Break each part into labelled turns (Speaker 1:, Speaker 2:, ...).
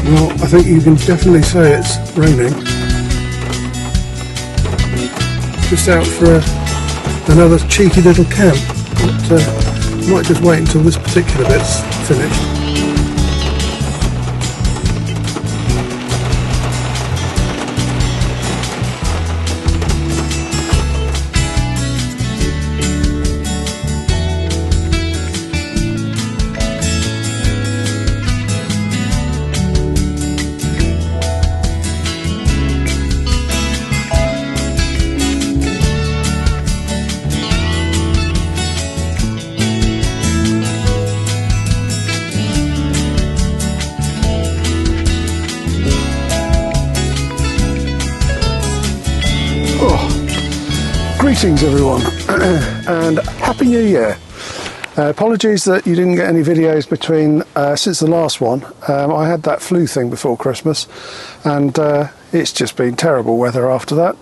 Speaker 1: Well, I think you can definitely say it's raining. Just out for another cheeky little camp, but might just wait until this particular bit's finished. Greetings everyone and Happy New Year. Apologies that you didn't get any videos between since the last one. I had that flu thing before Christmas and it's just been terrible weather after that.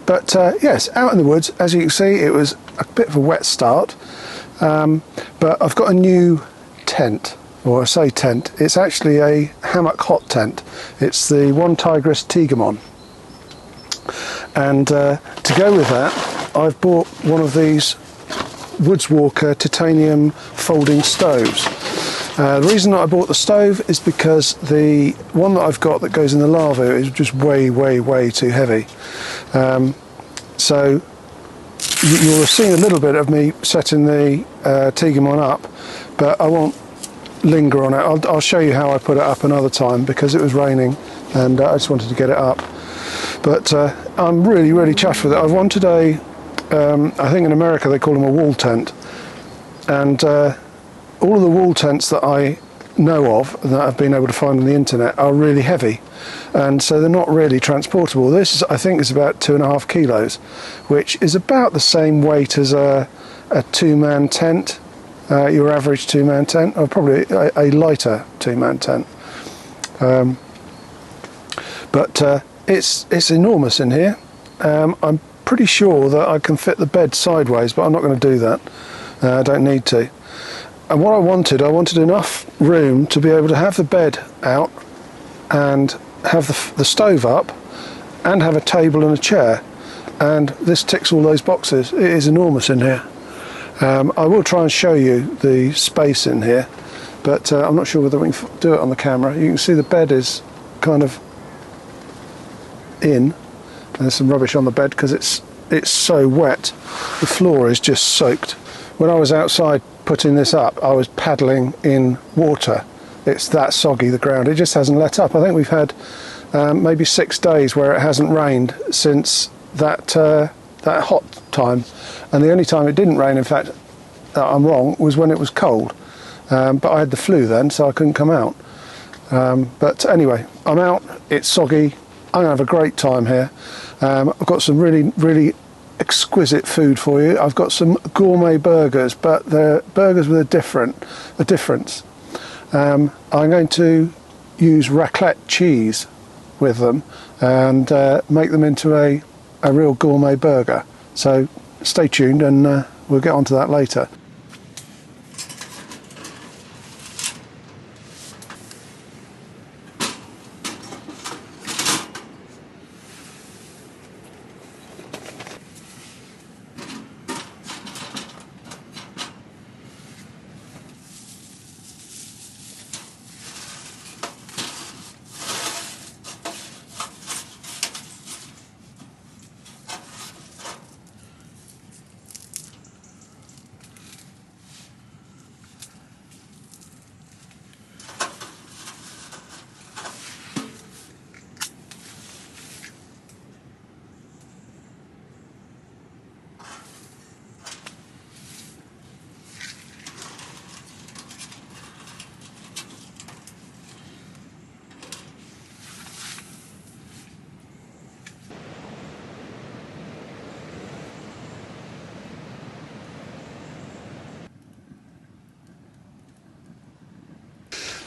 Speaker 1: But yes, out in the woods, as you can see, it was a bit of a wet start, but I've got a new tent, or I say tent, it's actually a hammock hot tent. It's the OneTigris Tegimen. And to go with that, I've bought one of these Woodswalker titanium folding stoves. The reason that I bought the stove is because the one that I've got that goes in the lava is just way too heavy. So you'll have seen a little bit of me setting the Tegimen up, but I won't linger on it. I'll show you how I put it up another time because it was raining and I just wanted to get it up. But I'm really chuffed with it. I've wanted a, I think in America they call them a wall tent, and all of the wall tents that I know of that I've been able to find on the internet are really heavy, and so they're not really transportable. This is, I think, is about 2.5 kilos, which is about the same weight as a two-man tent, your average two-man tent, or probably a lighter two-man tent. But it's enormous in here. I'm pretty sure that I can fit the bed sideways, but I'm not going to do that. I don't need to. And what I wanted enough room to be able to have the bed out and have the stove up and have a table and a chair. And this ticks all those boxes. It is enormous in here. I will try and show you the space in here, but I'm not sure whether we can do it on the camera. You can see the bed is kind of in, and there's some rubbish on the bed because it's so wet. The floor is just soaked. When I was outside putting this up, I was paddling in water. It's that soggy, the ground. It just hasn't let up. I think we've had maybe 6 days where it hasn't rained since that hot time, and the only time it didn't rain, in fact, I'm wrong, was when it was cold. But I had the flu then, so I couldn't come out. But anyway, I'm out. It's soggy. I'm going to have a great time here. I've got some really exquisite food for you. I've got some gourmet burgers, but they're burgers with a difference. I'm going to use raclette cheese with them and make them into a real gourmet burger. So stay tuned and we'll get onto that later.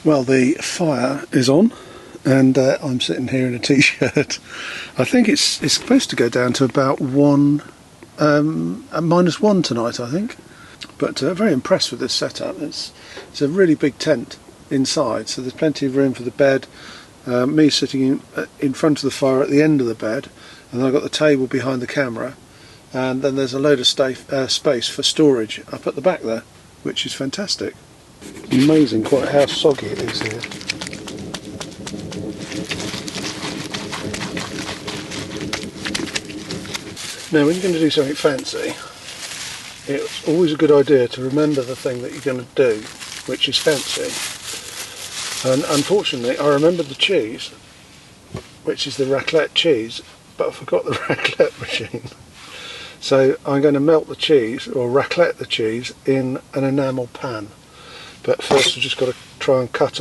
Speaker 1: Well, the fire is on and I'm sitting here in a t-shirt. I think it's supposed to go down to about -1 tonight, I think. But very impressed with this setup. It's a really big tent. inside, so there's plenty of room for the bed. Me sitting in front of the fire at the end of the bed, and then I've got the table behind the camera, and then there's a load of space for storage up at the back there, which is fantastic. Amazing quite how soggy it is here. Now when you're going to do something fancy, it's always a good idea to remember the thing that you're going to do, which is fancy. And unfortunately I remembered the cheese, which is the raclette cheese, but I forgot the raclette machine. So I'm going to melt the cheese, or raclette the cheese, in an enamel pan. But first I've just got to try and cut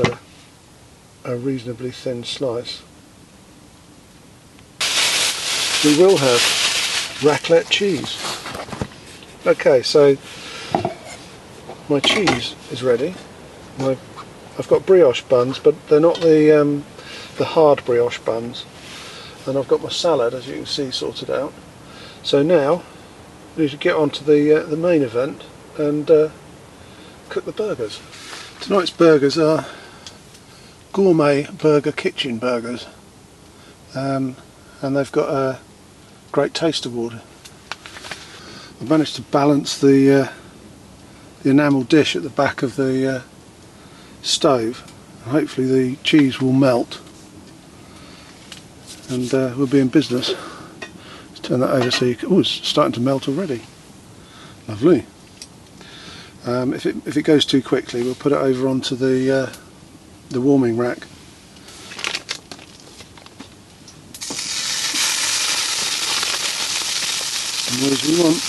Speaker 1: a reasonably thin slice. We will have raclette cheese. Okay, so my cheese is ready. I've got brioche buns, but they're not the hard brioche buns. And I've got my salad, as you can see, sorted out. So now we need to get on to the main event and cook the burgers. Tonight's burgers are Gourmet Burger Kittchen burgers, and they've got a Great Taste Award. I've managed to balance the enamel dish at the back of the stove, and hopefully the cheese will melt, and we'll be in business. Let's turn that over so you can, oh, it's starting to melt already. Lovely. If it goes too quickly, we'll put it over onto the warming rack. As much as we want.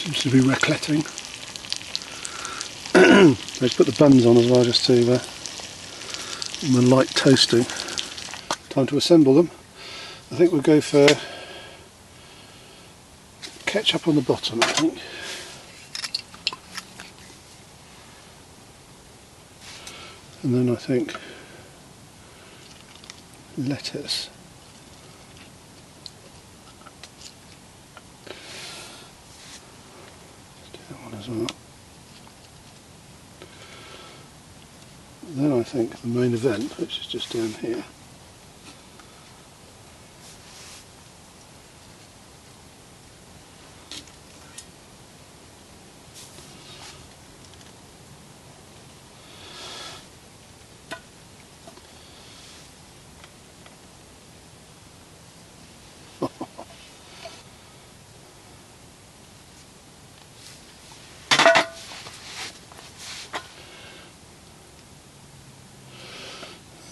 Speaker 1: Seems to be racletting. Let's put the buns on as well, just to give them a light toasting. Time to assemble them. I think we'll go for ketchup on the bottom, I think. And then I think lettuce. As well. Then I think the main event, which is just down here.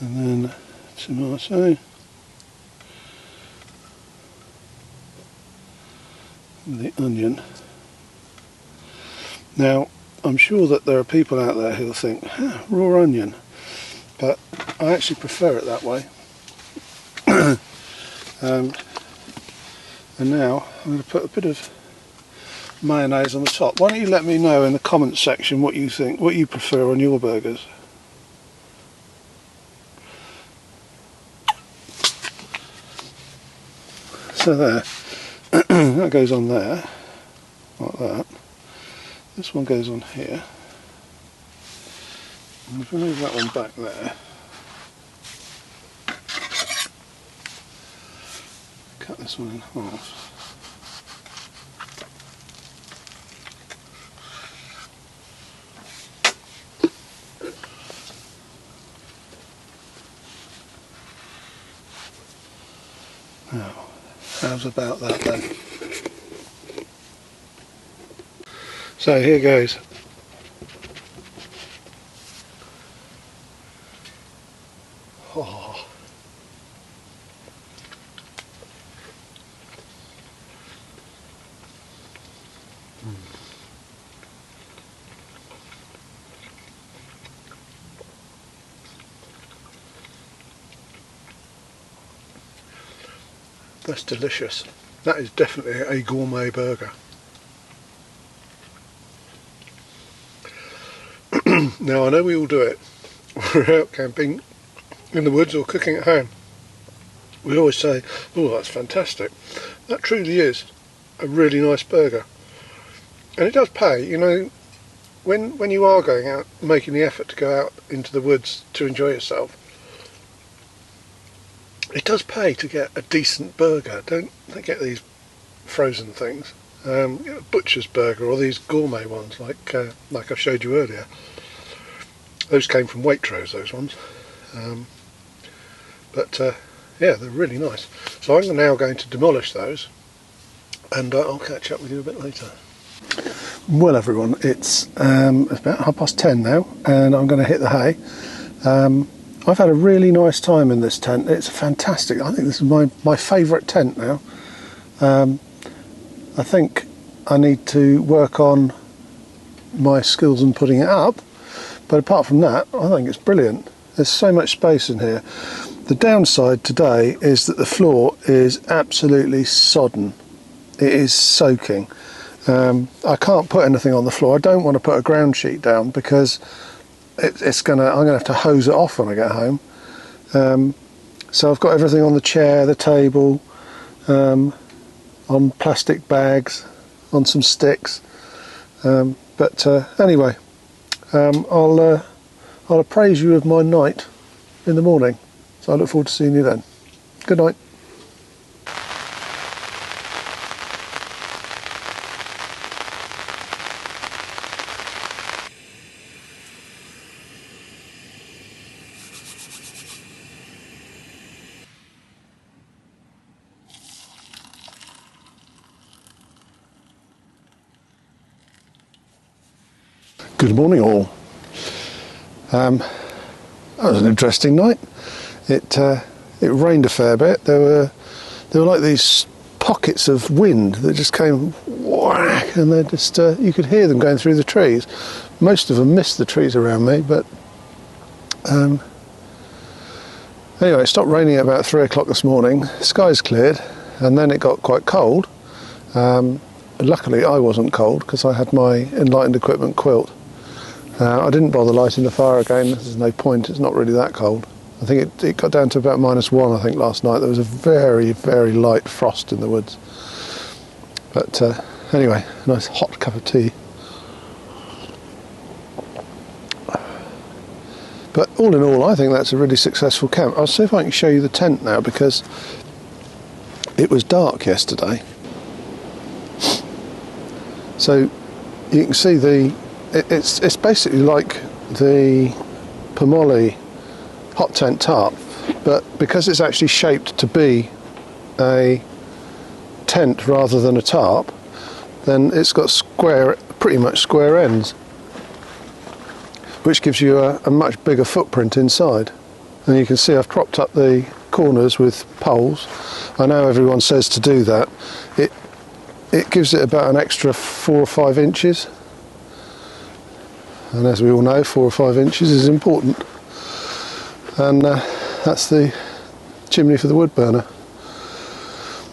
Speaker 1: And then tomato, and the onion. Now I'm sure that there are people out there who'll think, raw onion, but I actually prefer it that way. And now I'm going to put a bit of mayonnaise on the top. Why don't you let me know in the comments section what you think, what you prefer on your burgers. So there, that goes on there, like that. This one goes on here. And if we move that one back there, cut this one in half. Now, how's about that then? So here goes. Oh. That's delicious. That is definitely a gourmet burger. Now I know we all do it. We're out camping in the woods or cooking at home. We always say, oh, that's fantastic. That truly is a really nice burger. And it does pay, you know, when you are going out, making the effort to go out into the woods to enjoy yourself, it does pay to get a decent burger. Don't get these frozen things. Get a butcher's burger or these gourmet ones like I showed you earlier. Those came from Waitrose, those ones. Yeah, they're really nice. So I'm now going to demolish those, and I'll catch up with you a bit later. Well everyone, it's about 10:30 now, and I'm going to hit the hay. I've had a really nice time in this tent. It's fantastic. I think this is my favourite tent now. I think I need to work on my skills in putting it up, but apart from that, I think it's brilliant. There's so much space in here. The downside today is that the floor is absolutely sodden. It is soaking. I can't put anything on the floor. I don't want to put a ground sheet down because I'm gonna have to hose it off when I get home. So I've got everything on the chair, the table, on plastic bags, on some sticks. Anyway, I'll appraise you of my night in the morning. So I look forward to seeing you then. Good night. Good morning all. That was an interesting night. It rained a fair bit. There were like these pockets of wind that just came whack, and they just you could hear them going through the trees. Most of them missed the trees around me, but anyway, it stopped raining at about 3 o'clock this morning. Skies cleared, and then it got quite cold. Luckily, I wasn't cold because I had my Enlightened Equipment quilt. I didn't bother lighting the fire again. There's no point. It's not really that cold. I think it got down to about -1, I think, last night. There was a very, very light frost in the woods. But anyway, a nice hot cup of tea. But all in all, I think that's a really successful camp. I'll see if I can show you the tent now, because it was dark yesterday. So you can see it's basically like the Pomoli hot tent tarp, but because it's actually shaped to be a tent rather than a tarp, then it's got pretty much square ends, which gives you a much bigger footprint inside. And you can see I've propped up the corners with poles. I know everyone says to do that. It gives it about an extra 4 or 5 inches. And as we all know, 4 or 5 inches is important. And that's the chimney for the wood burner.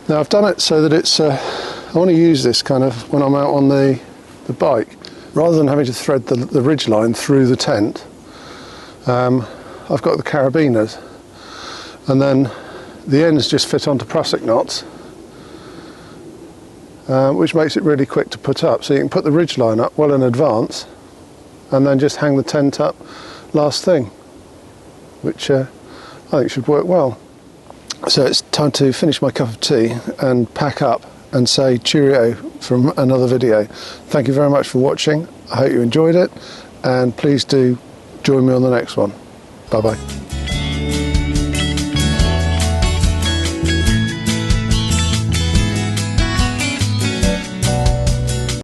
Speaker 1: Now I've done it so that it's, I want to use this kind of when I'm out on the bike. Rather than having to thread the ridge line through the tent, I've got the carabiners. And then the ends just fit onto prusik knots, which makes it really quick to put up. So you can put the ridge line up well in advance, and then just hang the tent up last thing, which I think should work well. So it's time to finish my cup of tea and pack up and say cheerio from another video. Thank you very much for watching. I hope you enjoyed it, and please do join me on the next one. Bye bye.